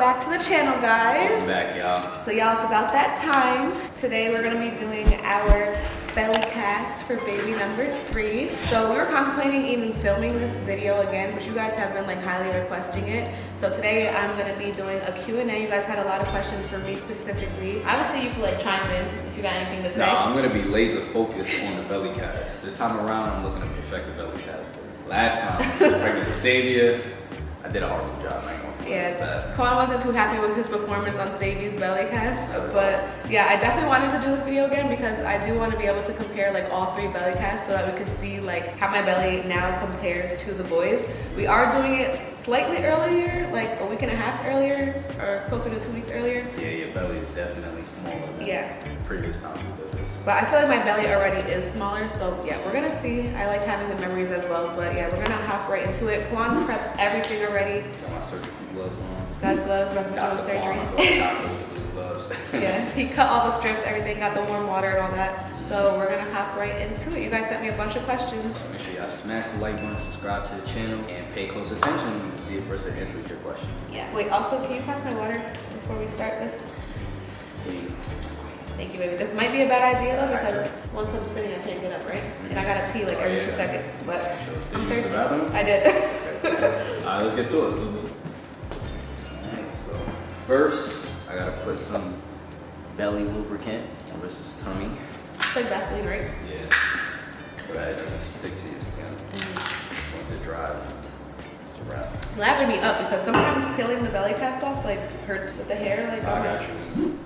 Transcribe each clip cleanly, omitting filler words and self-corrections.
back to the channel, guys. Welcome back, y'all. So y'all, it's about that time. Today we're gonna be doing our belly cast for baby number 3. So we were contemplating even filming this video again, but you guys have been like highly requesting it. So today I'm gonna be doing a Q&A. You guys had a lot of questions for me specifically. I would say you could like chime in if you got anything to say. No, I'm gonna be laser focused on the belly cast. This time around, I'm looking to perfect the belly cast. Cause last time, pregnant with Savior, I did a horrible job. I ain't gonna front. Yeah, Quan wasn't too happy with his performance on Savvy's belly cast, but yeah, I definitely wanted to do this video again because I do want to be able to compare like all 3 belly casts so that we could see like how my belly now compares to the boys. We are doing it slightly earlier, like a week and a half earlier, or closer to 2 weeks earlier. Yeah, your belly is definitely smaller than previous time we did this. But I feel like my belly already is smaller, so yeah, we're gonna see. I like having the memories as well, but yeah, we're gonna hop right into it. Quan prepped everything already. Got my surgical gloves on. Guys, gloves, about to do the surgery. Gloves. Yeah, he cut all the strips, everything, got the warm water and all that. So we're gonna hop right into it. You guys sent me a bunch of questions. So make sure y'all smash the like button, subscribe to the channel, and pay close attention to see if person answers your question. Yeah, wait, also, can you pass my water before we start this? Thank you, baby. This might be a bad idea though because once I'm sitting, I can't get up, right? And I gotta pee like every 2 seconds, but I'm thirsty. I did. All right, let's get to it. Alright, so first, I gotta put some belly lubricant on Rissa's tummy. It's like Vaseline, right? Yeah. So that it doesn't stick to your skin. Once it dries, it's a wrap. Lather me up because sometimes peeling the belly cast off like hurts with the hair. Like I got you.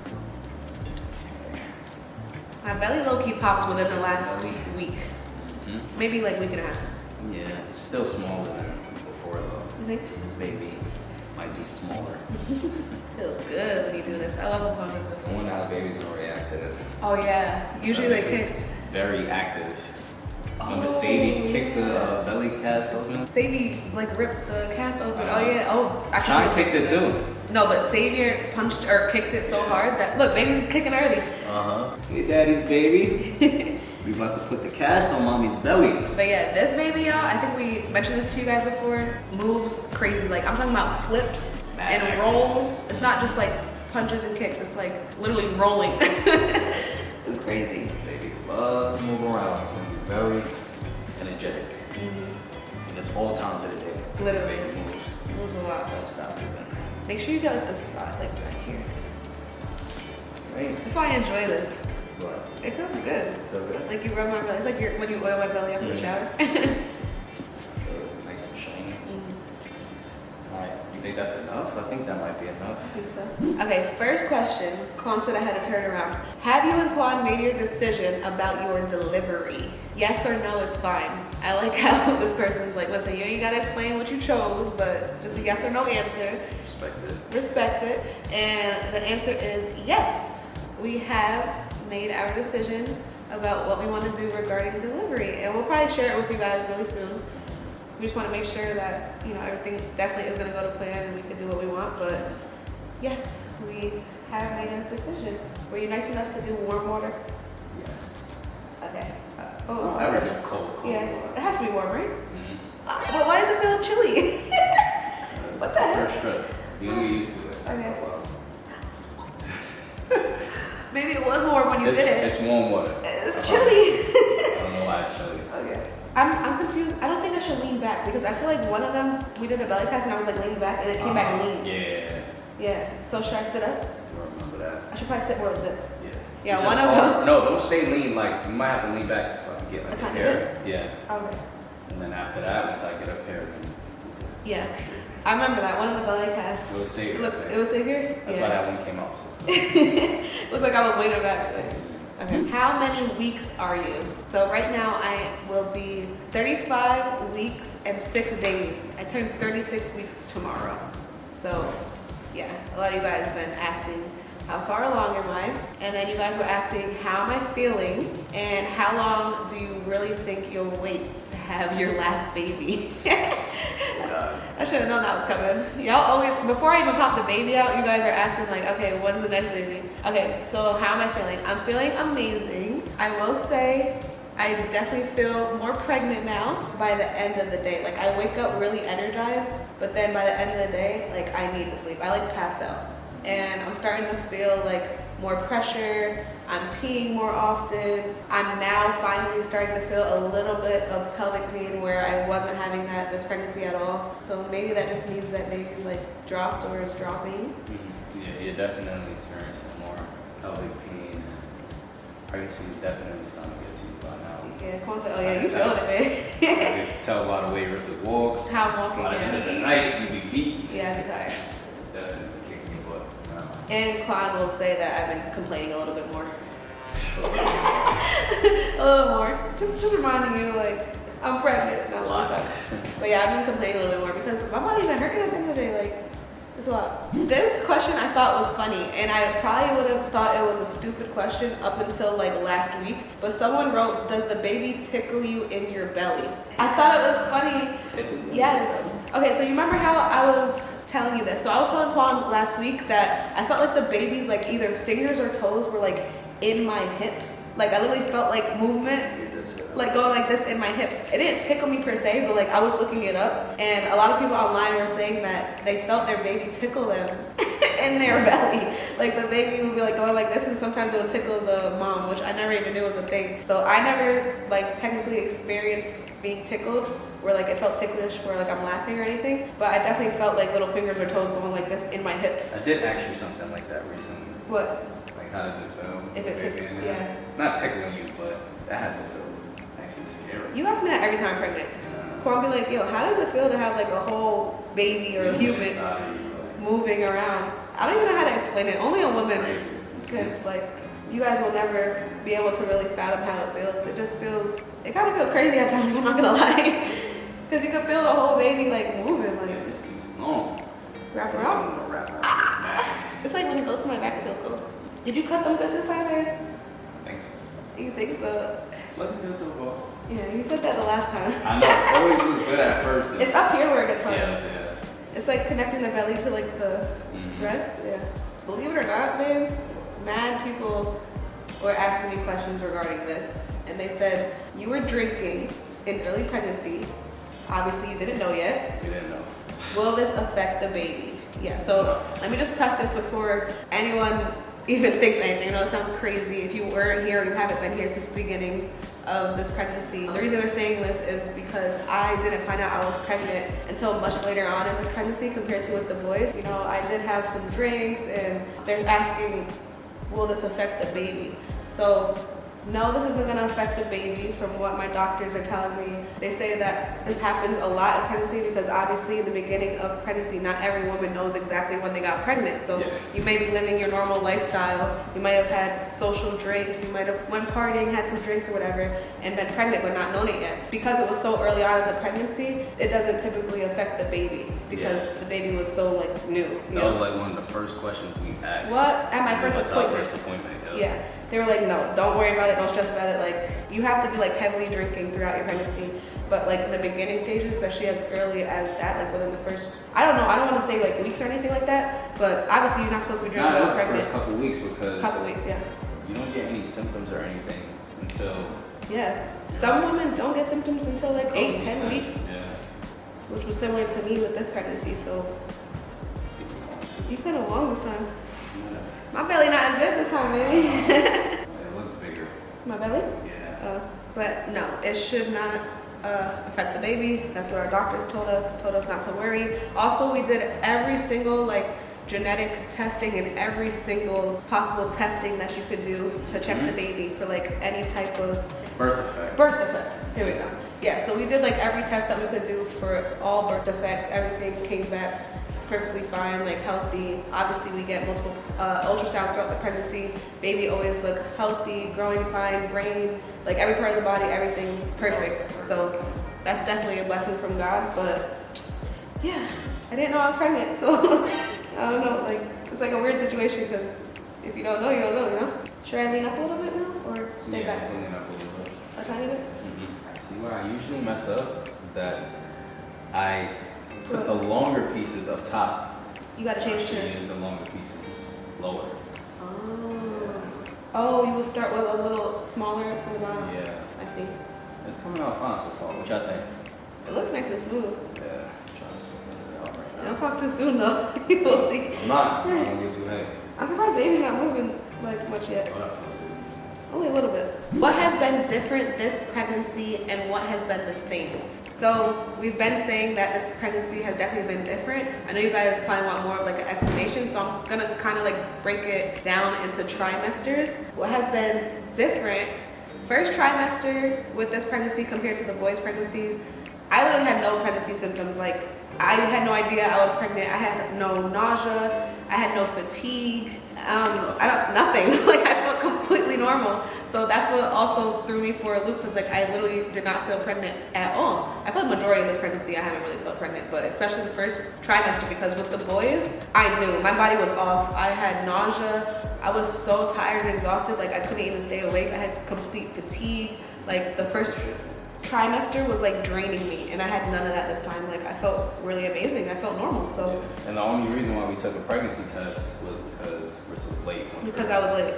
My belly low-key popped within the last week. Maybe like week and a half. Yeah, it's still smaller than before though. You think? This baby might be smaller. Feels good when you do this. I love when Quan does this. I wonder how babies gonna react to this. Oh yeah, usually they kick. Very active. Remember Sadie kicked the belly cast open? Sadie like ripped the cast open. Oh yeah. Oh, actually, Sean kicked it too. No, but Savior punched or kicked it so hard that look, baby's kicking early. Hey, daddy's baby. We about to put the cast on mommy's belly. But yeah, this baby, y'all, I think we mentioned this to you guys before, moves crazy. Like I'm talking about flips and rolls. It's not just like punches and kicks. It's like literally rolling. It's crazy. This baby loves to move around. It's gonna be very energetic. And it's all times of the day. Literally. This baby moves. Moves a lot. Gotta stop moving. Make sure you get like the side, like back here. Right. That's why I enjoy this. What? It feels good. Feels good? Like you rub my belly. It's like when you oil my belly after the shower. Nice and shiny. Alright, you think that's enough? I think that might be enough. I think so. Okay, first question. Quan said I had to turn around. Have you and Quan made your decision about your delivery? Yes or no is fine. I like how this person's like, listen, you ain't gotta explain what you chose, but just a yes or no answer. Respect it. Respect it. And the answer is yes. We have made our decision about what we want to do regarding delivery. And we'll probably share it with you guys really soon. We just want to make sure that, you know, everything definitely is going to go to plan and we can do what we want. But yes, we have made a decision. Were you nice enough to do warm water? Yes. Okay. Oh, I read cold. Yeah, water. it has to be warm, right? But why does it feel chilly? What the heck? First trip. You get used to it. Okay. Maybe it was warm when you did it. It's warm water. It's chilly. I don't know why it's chilly. Okay. I'm confused. I don't think I should lean back because I feel like one of them, we did a belly cast and I was like leaning back and it came back lean. Yeah. Yeah. So should I sit up? I remember that. I should probably sit more like this. Yeah. Yeah, It's one just of them. No, don't stay lean. Like, you might have to lean back so I can get like A the tiny hair. Yeah. Okay. And then after that, once I get up here, then Yeah. I remember that. One of the belly casts. it was Savior. Look, it was Savior? That's why that one came out. So. Looked like I was leaning back. Okay. How many weeks are you? So right now I will be 35 weeks and 6 days. I turn 36 weeks tomorrow. So yeah, a lot of you guys have been asking how far along am I? And then you guys were asking how am I feeling and how long do you really think you'll wait to have your last baby? I should have known that was coming. Y'all always, before I even pop the baby out, you guys are asking like, okay, when's the next baby? Okay, so how am I feeling? I'm feeling amazing. I will say I definitely feel more pregnant now by the end of the day. Like I wake up really energized, but then by the end of the day, like I need to sleep. I like pass out. And I'm starting to feel like more pressure. I'm peeing more often. I'm now finally starting to feel a little bit of pelvic pain where I wasn't having that this pregnancy at all. So maybe that just means that baby's like dropped or is dropping. Yeah, you're definitely experiencing more pelvic pain, and pregnancy is definitely starting to get to you by now. Yeah, Quan's like, oh yeah, you feeling it, man. I can tell by the way versus walks. How I'm walking, By the end of the night, you be beat. Yeah, I'd be tired. It's definitely kicking your butt. And Quan will say that I've been complaining a little bit more. A little more. Just reminding you, like, I'm pregnant. No, stuff. But yeah, I've been complaining a little bit more because my body's been hurting at the end of the day. Like, it's a lot. This question I thought was funny, and I probably would have thought it was a stupid question up until like last week. But someone wrote, "Does the baby tickle you in your belly?" I thought it was funny. Yes. Okay, so you remember how I was telling you this? So I was telling Quan last week that I felt like the baby's like either fingers or toes were like in my hips. Like I literally felt like movement, like going like this in my hips. It didn't tickle me per se, but like I was looking it up, and a lot of people online were saying that they felt their baby tickle them in their belly. Like the baby would be like going like this, and sometimes it would tickle the mom, which I never even knew was a thing. So I never like technically experienced being tickled where like it felt ticklish where like I'm laughing or anything, but I definitely felt like little fingers or toes going like this in my hips. I did ask you something like that recently. What? Like how does it feel? If it's tickling, yeah. Not tickling you, but that has to feel actually scary. You ask me that every time I'm pregnant. Quan be like, yo, how does it feel to have like a whole baby or human moving around? I don't even know how to explain it. Only a woman could, like, you guys will never be able to really fathom how it feels. It just feels, it kind of feels crazy at times, I'm not gonna lie. Because you could feel the whole baby like moving, like, wrap around. It's like when it goes to my back, it feels cold. Did you cut them good this time, Aaron? Thanks. You think so? It's looking good so far. Yeah, you said that the last time. I know, it always looks good at first. It's up here where it gets hard. Yeah. It's like connecting the belly to like the breast. Yeah. Believe it or not, babe, mad people were asking me questions regarding this, and they said you were drinking in early pregnancy. Obviously, you didn't know yet. You didn't know. Will this affect the baby? Yeah. So let me just preface before anyone even thinks anything. I know it sounds crazy. If you weren't here or you haven't been here since the beginning of this pregnancy, the reason they're saying this is because I didn't find out I was pregnant until much later on in this pregnancy compared to with the boys. You know, I did have some drinks, and they're asking, will this affect the baby? So no, this isn't going to affect the baby from what my doctors are telling me. They say that this happens a lot in pregnancy because obviously in the beginning of pregnancy, not every woman knows exactly when they got pregnant. So you may be living your normal lifestyle. You might have had social drinks. You might have went partying, had some drinks or whatever, and been pregnant but not known it yet. Because it was so early on in the pregnancy, it doesn't typically affect the baby because the baby was so like new. That was like one of the first questions we asked. What? At my first appointment. Yeah. They were like, no, don't worry about it, don't stress about it. Like, you have to be like heavily drinking throughout your pregnancy. But like in the beginning stages, especially as early as that, like within the first, I don't know, I don't want to say like weeks or anything like that, but obviously you're not supposed to be drinking while pregnant. First couple weeks because couple weeks, yeah. You don't get any symptoms or anything until. Yeah. Some women don't get symptoms until like 8-10 weeks. Yeah. Which was similar to me with this pregnancy, so you could have won this time. My belly not as big this time, baby. It looked bigger. My belly? Yeah. But no, it should not affect the baby. That's what our doctors told us not to worry. Also, we did every single like genetic testing and every single possible testing that you could do to check the baby for like any type of birth defect. Here we go. Yeah, so we did like every test that we could do for all birth defects. Everything came back perfectly fine, like healthy. Obviously, we get multiple ultrasounds throughout the pregnancy. Baby always look healthy, growing fine, brain, like every part of the body, everything perfect. So that's definitely a blessing from God. But yeah, I didn't know I was pregnant, so I don't know. Like it's like a weird situation because if you don't know, you don't know. You know? Should I lean up a little bit now or stay back? Lean up a little bit. A tiny bit. See, where I usually mess up is that I put the longer pieces up top. You gotta change to use the longer pieces lower. Oh, you will start with a little smaller for the bottom. Yeah. I see. It's coming out fine so far. What y'all think? It looks nice and smooth. Yeah, trying to smooth it out right now. Don't talk too soon though. We'll see. I'm not. I don't get too heavy. I'm surprised baby's not moving like much yet. What up? Only a little bit. What has been different this pregnancy and what has been the same? So we've been saying that this pregnancy has definitely been different. I know you guys probably want more of like an explanation, so I'm gonna kind of like break it down into trimesters. What has been different, first trimester with this pregnancy compared to the boys' pregnancy, I literally had no pregnancy symptoms. Like I had no idea I was pregnant. I had no nausea. I had no fatigue. Nothing. Like I felt completely normal. So that's what also threw me for a loop because like I literally did not feel pregnant at all. I feel like majority of this pregnancy I haven't really felt pregnant, but especially the first trimester because with the boys, I knew my body was off. I had nausea. I was so tired and exhausted. Like I couldn't even stay awake. I had complete fatigue. Like the first trimester was like draining me and I had none of that this time. Like I felt really amazing. I felt normal. So and the only reason why we took a pregnancy test was because Rissa was late. Because I was late. ...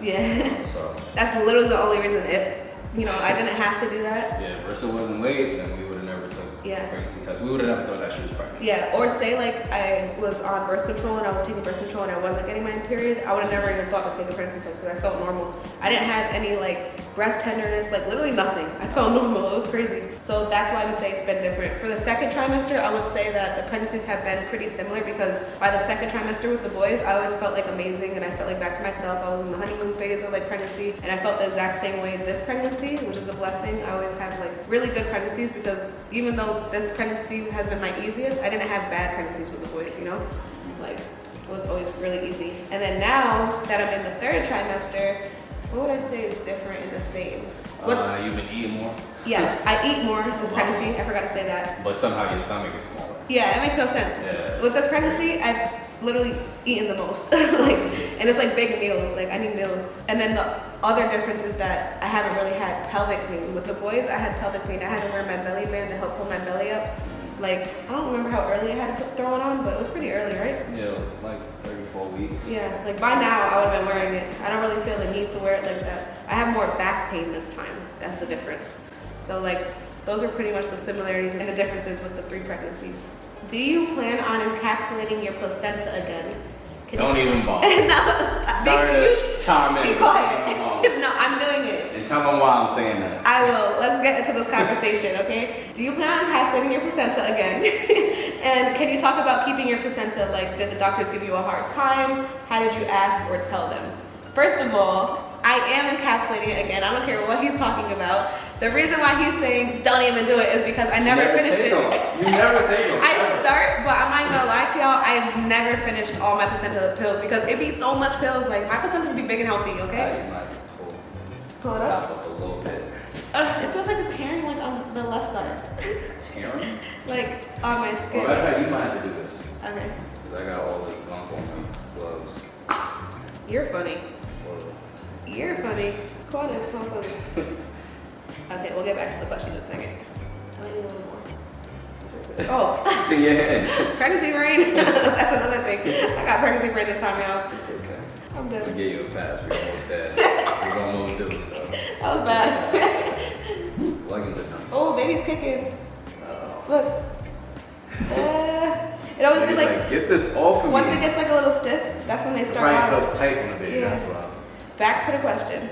Yeah. So that's literally the only reason. If I didn't have to do that. Yeah, if Rissa wasn't late, then we would have never took a pregnancy test. We would have never thought that she was pregnant. Yeah, or say like I was on birth control and I was taking birth control and I wasn't getting my period, I would have never even thought to take a pregnancy test because I felt normal. I didn't have any like breast tenderness, like literally nothing. I felt normal. It was crazy. So that's why we say it's been different. For the second trimester, I would say that the pregnancies have been pretty similar because by the second trimester with the boys, I always felt like amazing and I felt like back to myself. I was in the honeymoon phase of like pregnancy and I felt the exact same way this pregnancy, which is a blessing. I always have like really good pregnancies because even though this pregnancy has been my easiest, I didn't have bad pregnancies with the boys, Like it was always really easy. And then now that I'm in the third trimester, what would I say is different and the same? You've been eating more? Yes, I eat more this pregnancy. I forgot to say that. But somehow your stomach is smaller. Yeah, it makes no sense. Yeah. With this pregnancy, I've literally eaten the most. And it's like big meals. Like I need meals. And then the other difference is that I haven't really had pelvic pain. With the boys, I had pelvic pain. I had to wear my belly band to help pull my belly up. Like, I don't remember how early I had to throw it on, but it was pretty early, right? Yeah, like 34 weeks. Yeah, like by now I would have been wearing it. I don't really feel the need to wear it like that. I have more back pain this time. That's the difference. So like, those are pretty much the similarities and the differences with the 3 pregnancies. Do you plan on encapsulating your placenta again? Don't even bother. No, stop. Sorry to chime in. Be quiet. No, I'm doing it. And tell them why I'm saying that. I will. Let's get into this conversation, okay? Do you plan on encapsulating your placenta again? And can you talk about keeping your placenta? Like, did the doctors give you a hard time? How did you ask or tell them? First of all, I am encapsulating it again. I don't care what he's talking about. The reason why he's saying don't even do it is because I never finish it. You never take them. I start, but I'm not gonna lie to y'all, I've never finished all my placenta pills because it be so much pills. Like my placentas be big and healthy, okay? I might Pull it up a little bit. It feels like it's tearing like on the left side. Tearing? Like on my skin. Matter of fact, you might have to do this. Okay. Because I got all this gunk on my gloves. You're funny. You're funny. Quad is so funny. Okay, we'll get back to the question in a second. I might need a little more. Oh. It's in your head. Pregnancy brain. That's another thing. I got pregnancy brain this time, y'all. It's okay. I'm done. We gave you a pass. We almost had. We almost do. So. That was bad. Leggings are done. Oh, baby's kicking. Uh-oh. Look. It always be like, get this off of me. once it gets like a little stiff, that's when they start. Right, it feels tight on the baby. Yeah. That's why. Back to the question.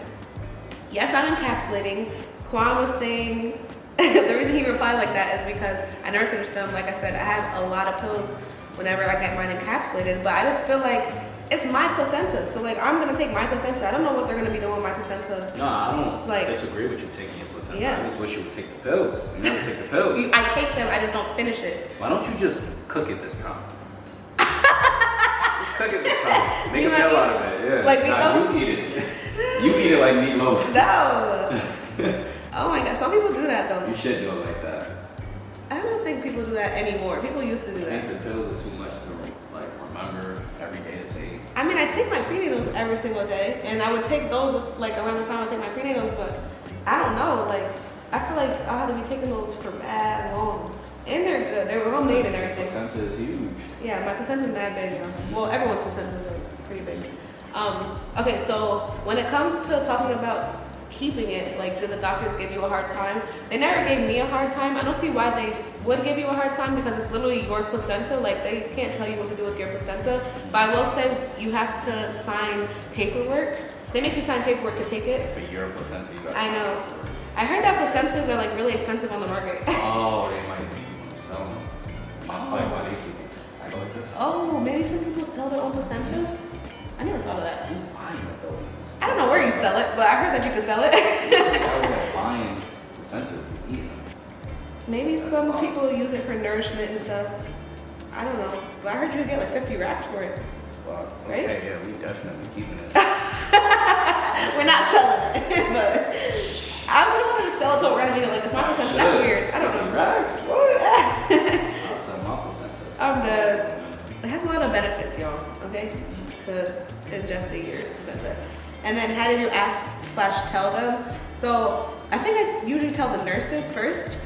Yes, I'm encapsulating. Quan was saying the reason he replied like that is because I never finished them. Like I said, I have a lot of pills whenever I get mine encapsulated, but I just feel like it's my placenta. So like I'm gonna take my placenta. I don't know what they're gonna be doing with my placenta. No, I don't like, disagree with you taking your placenta. Yeah. I just wish you would take the pills. You never take the pills. I take them, I just don't finish it. Why don't you just cook it this time? Just cook it this time. Make a pill out of it. Yeah. Like nah, you eat it. You eat it like meatloaf. No. Oh my god, some people do that though. You should do it like that. I don't think people do that anymore. People used to do I that. think the pills are too much to like remember every day to take. I mean, I take my prenatals every single day, and I would take those like around the time I take my prenatals, but I don't know. Like, I feel like I'll have to be taking those for mad long. And they're good. They were well made and everything. Placenta is huge. Yeah, my placenta's mad big though. Well, everyone's placenta is like pretty big. Okay, so when it comes to talking about keeping it? Like, did the doctors give you a hard time? They never gave me a hard time. I don't see why they would give you a hard time because it's literally your placenta. Like, they can't tell you what to do with your placenta. But I will say you have to sign paperwork. They make you sign paperwork to take it. For your placenta, you got. I know. I heard that placentas are like really expensive on the market. Oh, they might be selling them. That's probably why they keep it. I go with this. Oh, maybe some people sell their own placentas? I never thought of that. Who's buying it though? I don't know where you sell it, but I heard that you could sell it. Why would I buying placentas and eating them? Maybe some people use it for nourishment and stuff. I don't know. But I heard you could get like 50 racks for it. Well, Right? okay, yeah, we definitely keeping it. We're not selling it, but I don't want to just sell it to a random nigga like it's my placenta. That's weird. I don't 50 know. racks? What? I'll sell my placenta. I'm dead. It has a lot of benefits, y'all, okay? To ingesting your placenta. And then how did you ask / tell them? So I think I usually tell the nurses first,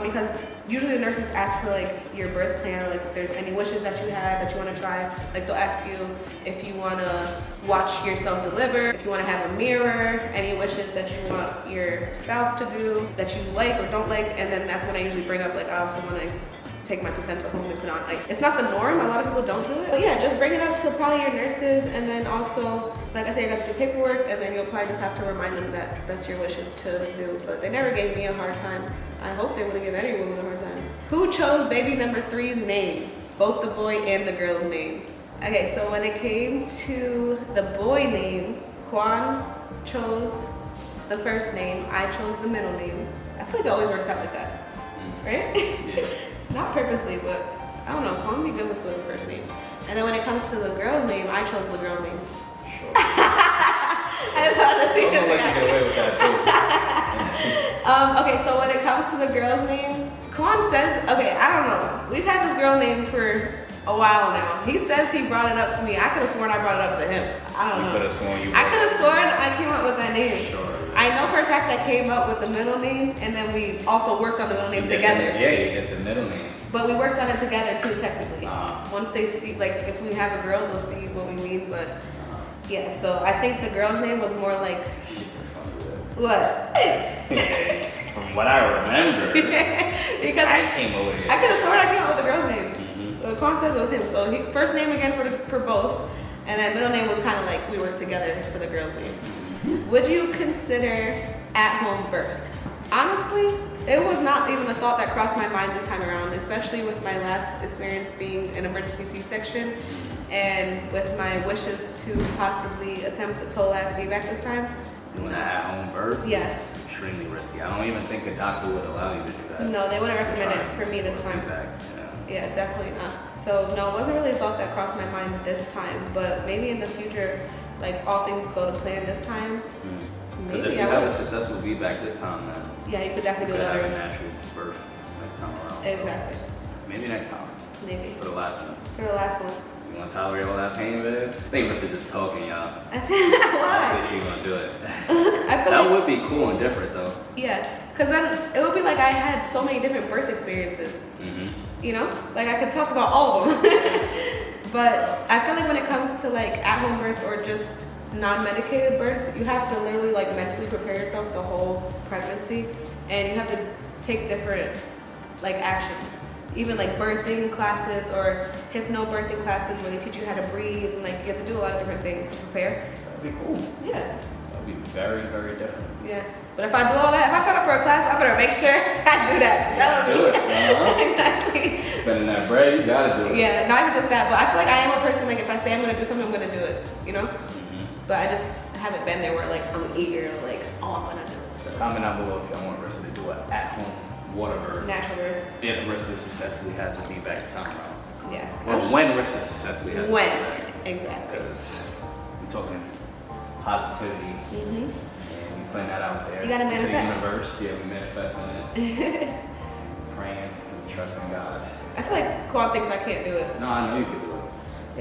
because usually the nurses ask for like your birth plan or like if there's any wishes that you have that you want to try. Like they'll ask you if you want to watch yourself deliver, if you want to have a mirror, any wishes that you want your spouse to do that you like or don't like. And then that's when I usually bring up like I also want to take my placenta home and put on ice. It's not the norm, a lot of people don't do it. But yeah, just bring it up to probably your nurses, and then also, like I said, you got to do paperwork, and then you'll probably just have to remind them that that's your wishes to do. But they never gave me a hard time. I hope they wouldn't give any woman a hard time. Who chose baby number 3's name? Both the boy and the girl's name. Okay, so when it came to the boy name, Quan chose the first name, I chose the middle name. I feel like it always works out like that, right? Yeah. Not purposely, but I don't know. Quan be good with the first names. And then when it comes to the girl's name, I chose the girl name. Sure. I just wanted to see this Let you get away with that too. Okay, so when it comes to the girl's name, Quan says, okay, I don't know. We've had this girl name for a while now. He says he brought it up to me. I could have sworn I brought it up to him. I don't know. You could have sworn you. I could have sworn I came up with that name. Sure. I know for a fact I came up with the middle name, and then we also worked on the middle name together. Yeah, you get the middle name. But we worked on it together too, technically. Uh-huh. Once they see, like, if we have a girl, they'll see what we mean. But yeah, so I think the girl's name was more like what? From what I remember, Because I came over here. I could have sworn I came up with the girl's name. Mm-hmm. But Quan says it was him. So he, first name again for both, and then middle name was kind of like we worked together for the girl's name. Would you consider at-home birth? Honestly, it was not even a thought that crossed my mind this time around, especially with my last experience being an emergency C-section and with my wishes to possibly attempt a TOLAC VBAC this time. Doing an at-home birth Yes. is extremely risky. I don't even think a doctor would allow you to do that. No, they wouldn't recommend it for me this time. Yeah, definitely not. So no, it wasn't really a thought that crossed my mind this time, but maybe in the future, like all things go to plan this time, Because if maybe you I have a would. successful VBAC this time, then Yeah, you could definitely you do could have a another. natural birth next time around. Exactly. Maybe next time. Maybe. For the last one. For the last one. You want to tolerate all that pain, babe? I think Rissa just talking, y'all. I don't Why? think she's gonna do it. I feel That like, would be cool and different, though. yeah, because then it would be like I had so many different birth experiences, Mm-hmm. you know? Like I could talk about all of them. But I feel like when it comes to like at-home birth or just non-medicated birth, you have to literally like mentally prepare yourself the whole pregnancy, and you have to take different like actions. Even like birthing classes or hypnobirthing classes where they teach you how to breathe, and like you have to do a lot of different things to prepare. That'd be cool. Yeah, That'd be very, very different. yeah. But if I do all that, if I sign up for a class, I better make sure I do that. That would Do be- it. Uh-huh. Exactly. Spending that bread, you gotta do it. Yeah, not even just that, but I feel like I am a person, like if I say I'm gonna do something, I'm gonna do it, you know? Mm-hmm. But I just haven't been there where like I'm eager, like, oh, I'm gonna do it. So, Comment down below if y'all want Rissa to do an at-home water birth. natural birth, If Rissa successfully has a VBAC this time around. yeah. Or when Rissa successfully has a When, VBAC. exactly. Because we're talking positivity. Mm-hmm. And we putting that out there. You gotta into the manifest. universe. Yeah, we manifesting it. Praying and trusting God. I feel like Quan thinks I can't do it. No, I know you can do it.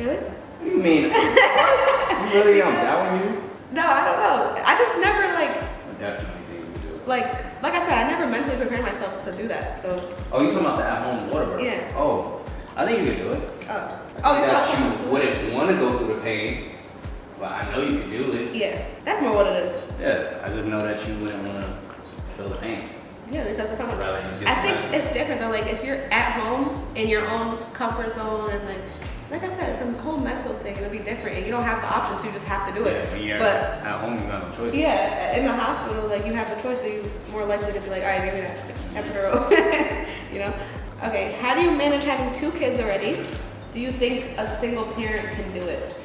Really? What do you mean? What? You really don't doubt you? No, I don't know. I just never like, I definitely think you do it. like I said, I never mentally prepared myself to do that. So, Oh, you talking about the at-home water birth? Yeah. Oh, I think you can do it. oh, I you think thought that you wouldn't want to go through the pain, But I know you can do it. Yeah, that's more what it is. Yeah, I just know that you wouldn't want to feel the pain. Yeah, because if I'm Rather than get I think some it's different though. Like if you're at home in your own comfort zone and like I said, it's a whole mental thing. It'll be different, and you don't have the option, so you just have to do it. Yeah, when you're but at home, you got no choice. yeah, in the hospital, like you have the choice, so you're more likely to be like, all right, give me that epidural. You know? Okay, how do you manage having 2 kids already? Do you think a single parent can do it?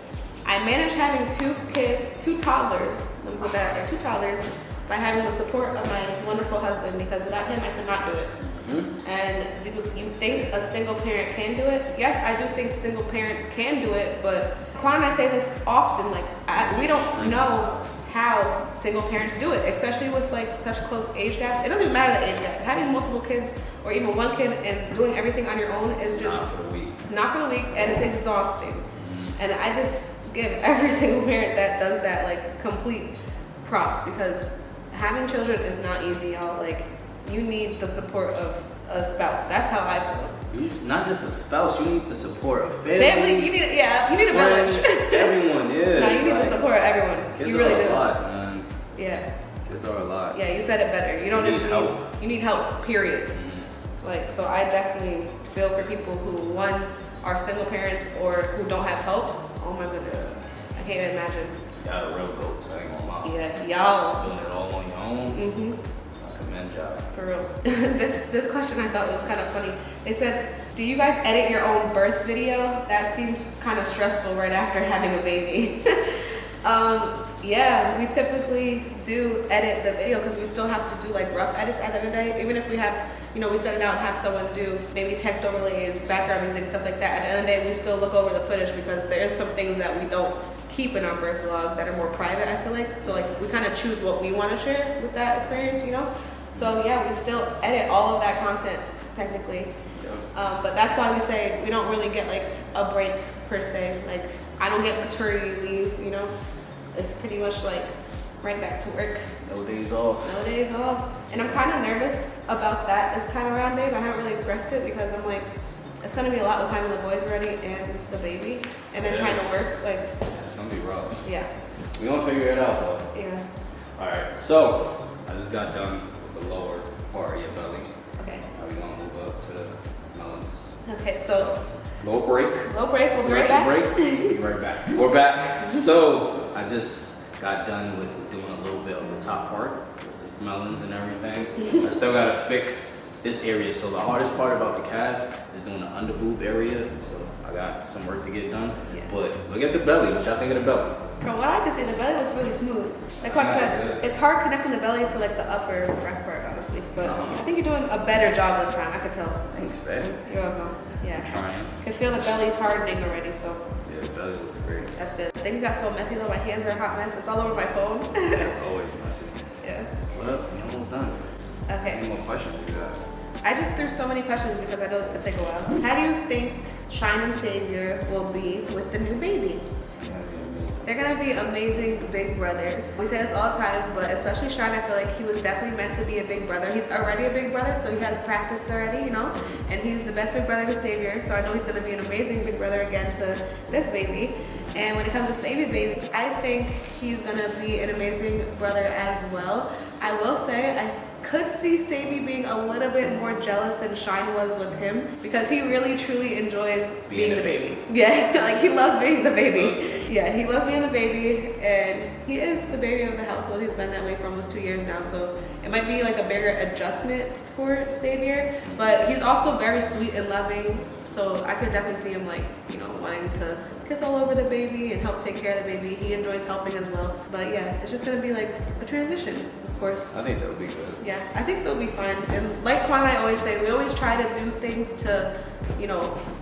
I manage having 2 kids, 2 toddlers. Let me put that out there, 2 toddlers, by having the support of my wonderful husband, because without him, I could not do it. Mm-hmm. And do you think a single parent can do it? Yes, I do think single parents can do it, but Quan and I say this often, like we don't know how single parents do it, especially with like such close age gaps. It doesn't even matter the age gap. Having multiple kids or even 1 kid and doing everything on your own is just not for the weak, and it's exhausting. Mm-hmm. And I just give every single parent that does that like complete props, because having children is not easy, y'all. Like, you need the support of a spouse. That's how I feel. Not just a spouse, you need the support of family. You need a friends, village. Everyone, yeah. No, you need the support of everyone. Kids You really are do. a lot, man. Yeah. Kids are a lot. Yeah, you said it better. You don't You just need help. You need help, period. Mm-hmm. Like, so I definitely feel for people who, one, are single parents or who don't have help. Oh my goodness. I can't even imagine. Y'all are real goats, I ain't gonna lie. Yeah, y'all. Doing it all on your own. Mm-hmm. I commend y'all. For real. This question I thought was kind of funny. They said, do you guys edit your own birth video? That seems kind of stressful right after having a baby. Yeah, we typically do edit the video because we still have to do like rough edits at the end of the day. Even if we have, we set it out and have someone do maybe text overlays, background music, stuff like that. At the end of the day, we still look over the footage because there is some things that we don't keep in our birth vlog that are more private, I feel like. So like we kind of choose what we want to share with that experience, So yeah, we still edit all of that content technically. But that's why we say we don't really get like a break per se. Like I don't get maternity leave, It's pretty much like right back to work. No days off. No days off. And I'm kind of nervous about that this time around, babe. I haven't really expressed it because I'm like, it's gonna be a lot with having the boys ready and the baby, and then trying to work. Like, it's gonna be rough. Yeah. We gonna figure it out though. Yeah. All right. So I just got done with the lower part of your belly. Okay. Now we gonna move up to the melons. Okay. So. Little break. We'll be right back. Break. We'll be right back. We're back. So I just got done with doing a little bit of the top part, which is melons and everything. I still gotta fix this area. So the hardest part about the calves is doing the under boob area. So I got some work to get done. Yeah. But look at the belly. What y'all think of the belly? From what I can see, the belly looks really smooth. Like Quan said, it's hard connecting the belly to like the upper breast part, honestly. But I think you're doing a better job this time. I could tell. Thanks, babe. You're welcome. Yeah. I'm trying. I can feel the belly hardening already, so. Yeah, the belly looks great. That's good. Things got so messy though. My hands are a hot mess. It's all over my phone. It's always messy. Yeah. Well, we're almost done. Okay. Any more questions you got? I just threw so many questions because I know this could take a while. How do you think Shine and Savior will be with the new baby? They're gonna be amazing big brothers. We say this all the time, but especially Shine, I feel like he was definitely meant to be a big brother. He's already a big brother, so he has practice already, and he's the best big brother to Savior, so I know he's gonna be an amazing big brother again to this baby. And when it comes to Savior baby, I think he's gonna be an amazing brother as well. I will say, I could see Savy being a little bit more jealous than Shine was with him because he really truly enjoys being the baby. Yeah, like he loves being the baby. Yeah, he loves being the baby, and he is the baby of the household. He's been that way for almost 2 years now, so it might be like a bigger adjustment for Savior, but he's also very sweet and loving. So I could definitely see him like, wanting to kiss all over the baby and help take care of the baby. He enjoys helping as well. But yeah, it's just gonna be like a transition, of course. I think that'll be good. Yeah, I think they'll be fine. And like Quan and I always say, we always try to do things to,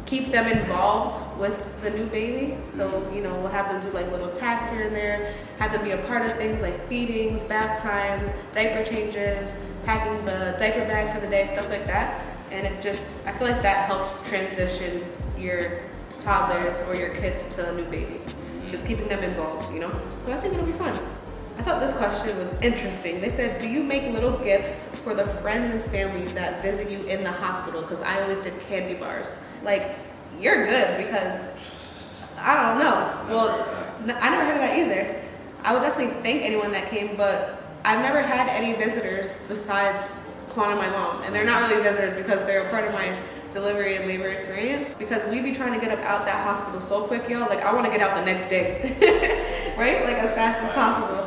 keep them involved with the new baby. So, we'll have them do like little tasks here and there, have them be a part of things like feedings, bath times, diaper changes, packing the diaper bag for the day, stuff like that. And I feel like that helps transition your toddlers or your kids to a new baby. Just keeping them involved, So I think it'll be fun. I thought this question was interesting. They said, do you make little gifts for the friends and family that visit you in the hospital? Because I always did candy bars. Like, you're good because, I don't know. Well, I never heard of that either. I would definitely thank anyone that came, but I've never had any visitors besides Quan and my mom. And they're not really visitors because they're a part of my delivery and labor experience, because we be trying to get up out that hospital so quick, y'all. Like, I want to get out the next day, right? Like, as fast as possible.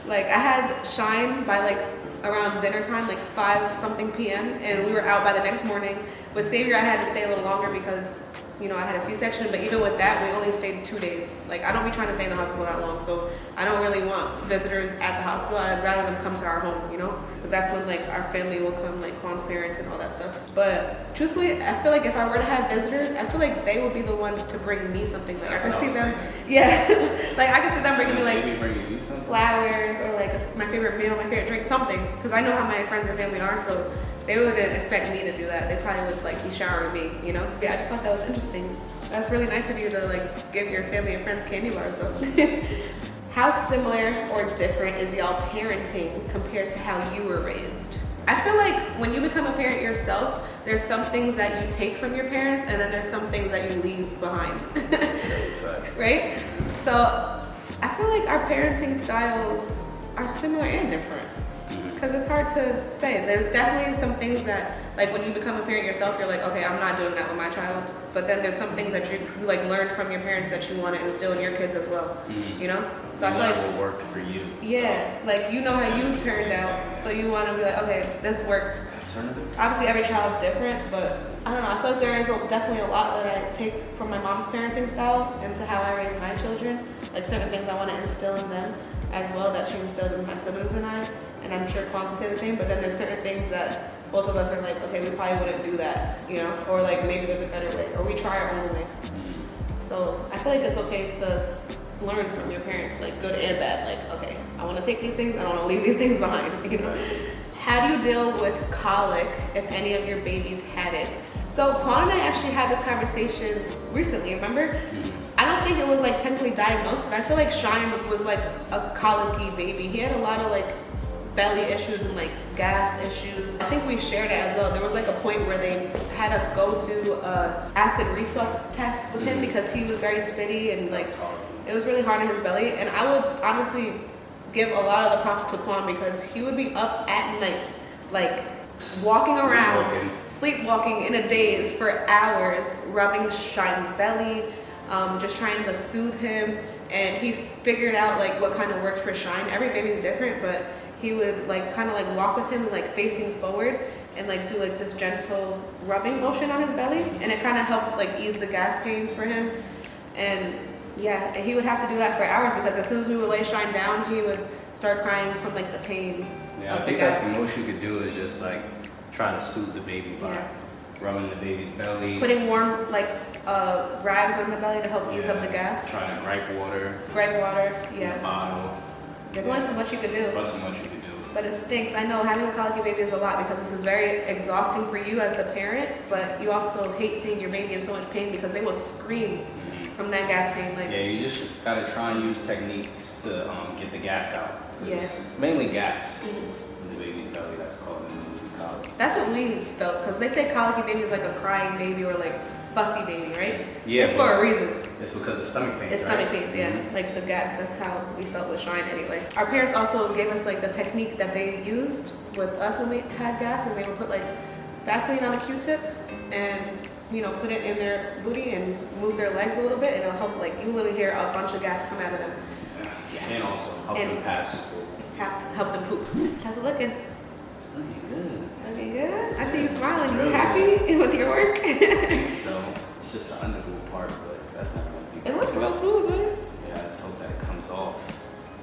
Like, I had Shine by like around dinner time, like 5-something p.m. and we were out by the next morning. With Xavier, I had to stay a little longer because, you know, I had a C-section, but even with that, we only stayed 2 days. Like, I don't be trying to stay in the hospital that long, so I don't really want visitors at the hospital. I'd rather them come to our home, you know? Because that's when, like, our family will come, like Quan's parents and all that stuff. But truthfully, I feel like if I were to have visitors, I feel like they would be the ones to bring me something. Like, that's I could see them, yeah. Like, I could see them bringing me, like, flowers or, like, my favorite meal, my favorite drink, something. Because I know how my friends and family are, so they wouldn't expect me to do that. They probably would like be showering me, you know? Yeah, I just thought that was interesting. That's really nice of you to like give your family and friends candy bars though. How similar or different is y'all parenting compared to how you were raised? I feel like when you become a parent yourself, there's some things that you take from your parents and then there's some things that you leave behind. That's a fact. Right? So I feel like our parenting styles are similar and different. Because it's hard to say. There's definitely some things that, like when you become a parent yourself, you're like, okay, I'm not doing that with my child. But then there's some things that you like learn from your parents that you want to instill in your kids as well. You know? So I feel like what worked for you. Yeah, like you know how you turned out, so you want to be like, okay, this worked. Obviously, every child's different, but I don't know. I feel like there is definitely a lot that I take from my mom's parenting style into how I raise my children. Like certain things I want to instill in them as well that she instilled in my siblings and I. And I'm sure Quan can say the same, but then there's certain things that both of us are like, okay, we probably wouldn't do that, you know? Or like maybe there's a better way, or we try our own way. So I feel like it's okay to learn from your parents, like good and bad. Like, okay, I want to take these things, I don't want to leave these things behind, you know? How do you deal with colic if any of your babies had it? So Quan and I actually had this conversation recently, remember? I don't think it was like technically diagnosed, but I feel like Shine was like a colicky baby. He had a lot of like belly issues and like gas issues. I think we shared it as well. There was like a point where they had us go to a acid reflux test with him because he was very spitty and like it was really hard on his belly. And I would honestly give a lot of the props to Quan because he would be up at night, like walking around, sleepwalking in a daze for hours, rubbing Shine's belly, just trying to soothe him. And he figured out like what kind of worked for Shine. Every baby is different, but he would like kind of like walk with him like facing forward and like do like this gentle rubbing motion on his belly, and it kind of helps like ease the gas pains for him. And yeah, and he would have to do that for hours because as soon as we would lay Shine down, he would start crying from like the pain. Yeah, I think that's the most you could do is just like try to soothe the baby by rubbing the baby's belly, putting warm like rags on the belly to help ease up the gas. Trying to gripe water, yeah. Bottle. There's only so much you could do. But it stinks. I know having a colicky baby is a lot because this is very exhausting for you as the parent, but you also hate seeing your baby in so much pain because they will scream from that gas pain. Like, yeah, you just gotta try and use techniques to get the gas out. Yeah. It's mainly gas in the baby's belly. That's called colic. That's what we felt because they say colicky baby is like a crying baby or like fussy baby, right? Yeah. It's for a reason. It's because of stomach pains. It's stomach pains, yeah. Like the gas. That's how we felt with Shine anyway. Our parents also gave us like the technique that they used with us when we had gas, and they would put like Vaseline on a Q-tip and you know put it in their booty and move their legs a little bit, and it'll help. Like you literally hear a bunch of gas come out of them. Yeah. And also help them pass. Help them poop. How's it looking? Looking good. Looking good. I see you smiling. You happy with your work? I think so. It's just the underboob part, but that's not going to be. It looks real smooth, man. Yeah, I just hope that it comes off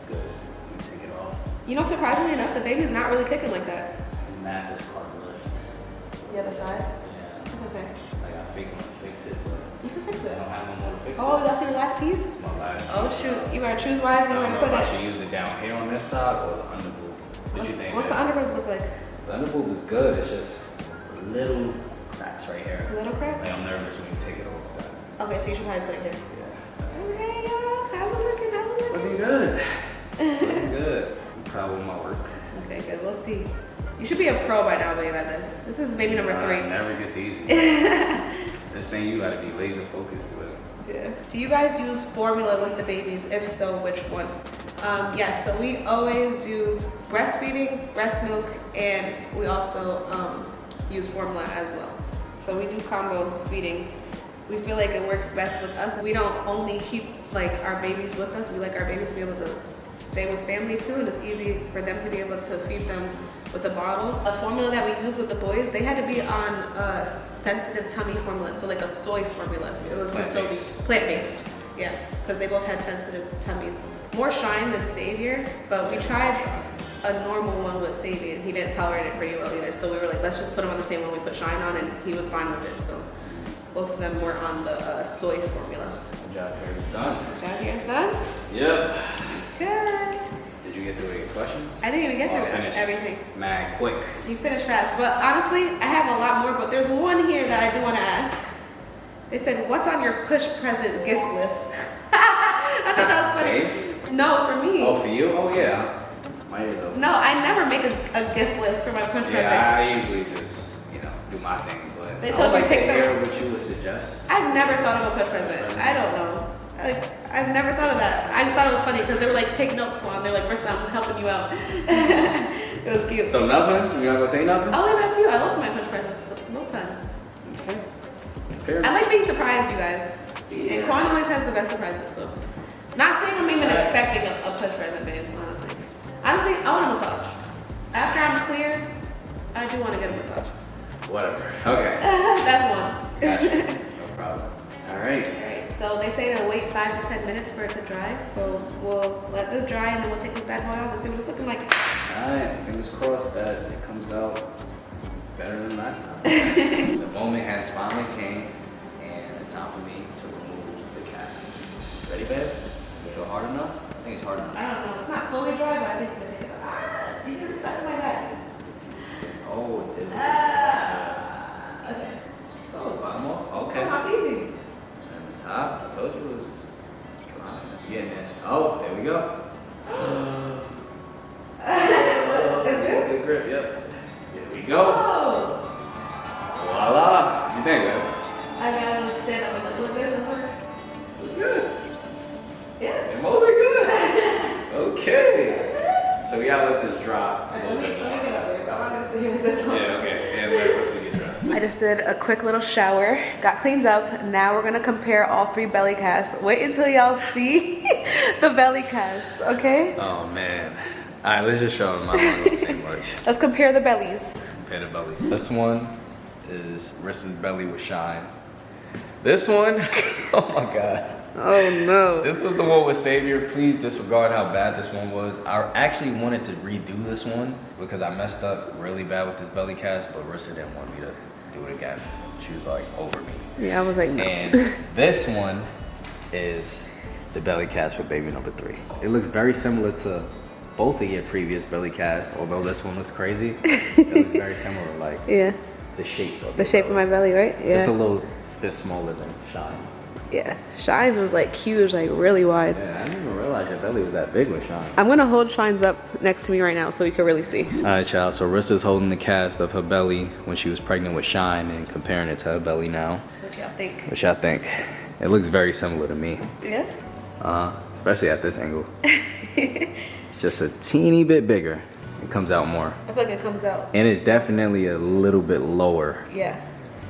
good. Let me take it off. You know, surprisingly enough, the baby's not really kicking like that. Math is part of lift. The other side? Yeah. That's okay. Like I fake want to fix it, but you can fix I it. don't have no more to fix it. Oh, that's your last piece? My last Oh piece. shoot, you better choose wisely I when don't you know put if it. I should use it down here on this side or the underboob. What do you think? What's the underboob look like? The underboob is good. It's just little cracks right here. Little cracks? Like I'm nervous when you take it off. Okay, so you should probably put it here. Yeah. Okay, y'all. How's it looking? How's it looking? Looking good. Looking good. I'm proud of my work. Okay, good. We'll see. You should be a pro by now, babe, at this. This is baby number 3. It never gets easy. It This thing, you gotta be laser focused to it. Yeah. Do you guys use formula with the babies? If so, which one? Yes, so we always do breastfeeding, breast milk, and we also use formula as well. So we do combo feeding. We feel like it works best with us. We don't only keep like our babies with us. We like our babies to be able to stay with family too, and it's easy for them to be able to feed them with a bottle. A formula that we use with the boys, they had to be on a sensitive tummy formula, so like a soy formula. It was plant-based. Yeah, because they both had sensitive tummies. More Shine than Savior, but we tried a normal one with Savior, and he didn't tolerate it pretty well either. So we were like, let's just put him on the same one we put Shine on, and he was fine with it. So both of them were on the soy formula. The job here is done. Job here is done? Yep. Good. Did you get through any questions? I didn't even get through Finished everything. mad quick. You finished fast, but honestly, I have a lot more, but there's one here that I do want to ask. They said, what's on your push present gift list? I thought that was funny. Same? No, for me. Oh, for you? Oh, yeah. My ears open. No, I never make a gift list for my push present. Yeah, I usually just, do my thing, but They I told would you like take to hear notes. what you would suggest. I've never thought of a push present. I don't know. I've never thought of that. I just thought it was funny because they were like, take notes, Quan. They're like, Rissa, I'm helping you out. It was cute. So nothing? You're not gonna say nothing? I'll leave it up to you. I love my push presents both times. Okay. Fair I like being surprised, you guys. And Quan always has the best surprises, so. Not saying I'm even expecting a push present, babe, honestly. Honestly, I want a massage. After I'm cleared, I do want to get a massage. Whatever. Okay. That's one. Gotcha. No problem. All right. Alright, so they say to wait 5 to 10 minutes for it to dry, so we'll let this dry and then we'll take this bad boy off and see what it's looking like. All right. Fingers crossed that it comes out better than last time. The moment has finally came, and it's time for me to remove the cast. Ready, babe? You feel hard enough? I think it's hard enough. I don't know, it's not fully dry, but I think it's gonna take it. You can stuck in my head. Stick to the skin. Oh, it did. Okay. Oh, vamos. Okay. Come on, easy. And the top, I told you it was dry. Getting it. Oh, there we go. Is it? Good grip, yep. Here we go. Oh! Voila. What you think, babe? I gotta stand up and like, look this over. It's good. Yeah. They're molded good. Okay. So we gotta let this drop a Alright, little let bit me more. get over here. I'm not gonna sit here with this on. Yeah, okay. And let us get dressed. I just did a quick little shower, got cleaned up. Now we're gonna compare all 3 belly casts. Wait until y'all see the belly casts, okay? Oh man. Alright, let's just show them. I don't want to say much. Let's compare the bellies. Let's compare the bellies. This one is Rissa's belly with Shine. This one, oh my god. Oh no. This was the one with Savior. Please disregard how bad this one was. I actually wanted to redo this one because I messed up really bad with this belly cast, but Rissa didn't want me to do it again. She was like over me. Yeah, I was like, no. And this one is the belly cast for baby number 3. It looks very similar to both of your previous belly casts, although this one looks crazy. It looks very similar, like Yeah, the shape of the shape of my belly, right? Yeah. Just a little bit smaller than Shine. Yeah, Shine's was like huge, like really wide. Yeah, I didn't even realize your belly was that big with Shine. I'm gonna hold Shine's up next to me right now so you can really see. All right, child. So Rissa's holding the cast of her belly when she was pregnant with Shine and comparing it to her belly now. What y'all think? Which I think it looks very similar to me. Yeah? Especially at this angle. It's just a teeny bit bigger. It comes out more. I feel like it comes out. And it's definitely a little bit lower. Yeah.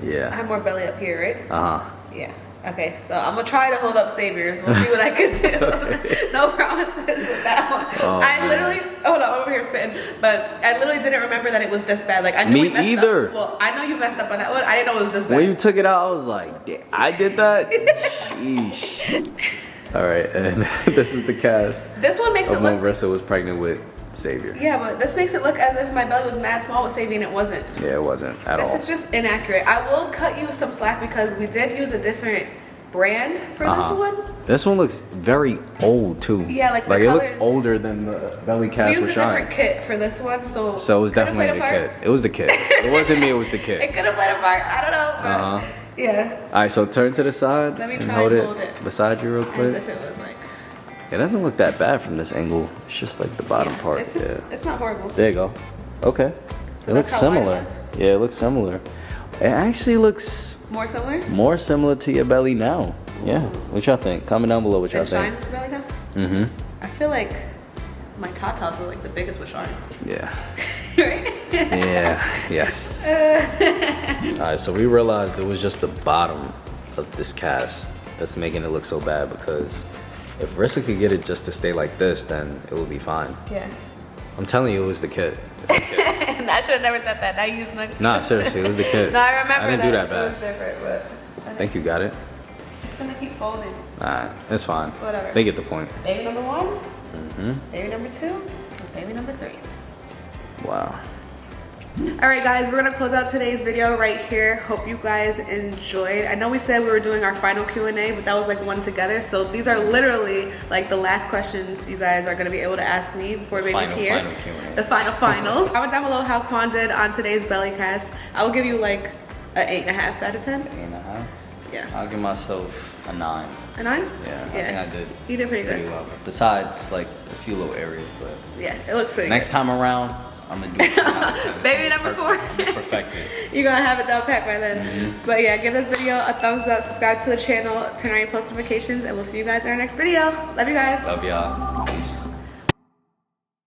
I Yeah. have more belly up here, right? Uh-huh. Yeah. Okay, so I'm gonna try to hold up Saviors. We'll see what I can do. Okay. No promises with that one. Oh, I man. literally, hold on, I'm over here spitting, but I literally didn't remember that it was this bad. Like I knew Me we messed either. up. Well, I know you messed up on that one. I didn't know it was this bad. When you took it out, I was like, "Damn, I did that? Sheesh. All right, and this is the cast This one makes it of when look. Rissa was pregnant with Savior. Yeah, but this makes it look as if my belly was mad small with Savior and it wasn't. Yeah, it wasn't at This all. is just inaccurate. I will cut you some slack because we did use a different brand for this one. This one looks very old too. Yeah, like the it looks colors- older than the belly We cast used with a Shine. different kit for this one, so So it was could've definitely played the a part. kit. It was the kit. It wasn't me. It was the It kit. could have played a part. I don't know, but Uh-huh. yeah. All right, so turn to the side Let me and try hold and it, hold it. beside you real As quick. if it was like. It doesn't look that bad from this angle. It's just like the bottom part. It's just. Yeah. It's not horrible. There you go. Okay. So it looks that's how wide it similar. was? Yeah, it looks similar. It actually looks More similar? More similar to your belly now. Yeah. What y'all think? Comment down below what y'all It think. shines, this belly has? Mm-hmm. I feel like my tatas were like the biggest with shine. Yeah. Right? Yeah. Yes. All right. So we realized it was just the bottom of this cast that's making it look so bad, because if Rissa could get it just to stay like this, then it would be fine. Yeah. I'm telling you, it was the kid. I should have never said that. Now you use next. Nah, seriously, it was the kid. No, I remember I didn't do that It bad. was different, but I think you got it. it's gonna keep folding. Alright, it's fine. Whatever. They get the point. Baby number 1, Mm-hmm. baby number 2, and baby number 3. Wow. All right, guys, we're gonna close out today's video right here. Hope you guys enjoyed. I know we said we were doing our final Q&A, but that was like one together. So these are literally like the last questions you guys are gonna be able to ask me before baby's here. Final Q&A. The final. Comment down below how Quan did on today's belly cast. I will give you like an 8.5 out of 10. 8.5? Yeah. I'll give myself a 9. A 9? Yeah, I think I did You did pretty good. well. Besides, like, a few little areas, but Yeah, it looks pretty next time around, I'm gonna do it. 10 out of 10. It's Baby gonna be number perfect. 4. I'm gonna perfect it. You're gonna have it down pat by then. Mm-hmm. But yeah, give this video a thumbs up, subscribe to the channel, turn on your post notifications, and we'll see you guys in our next video. Love you guys. Love y'all.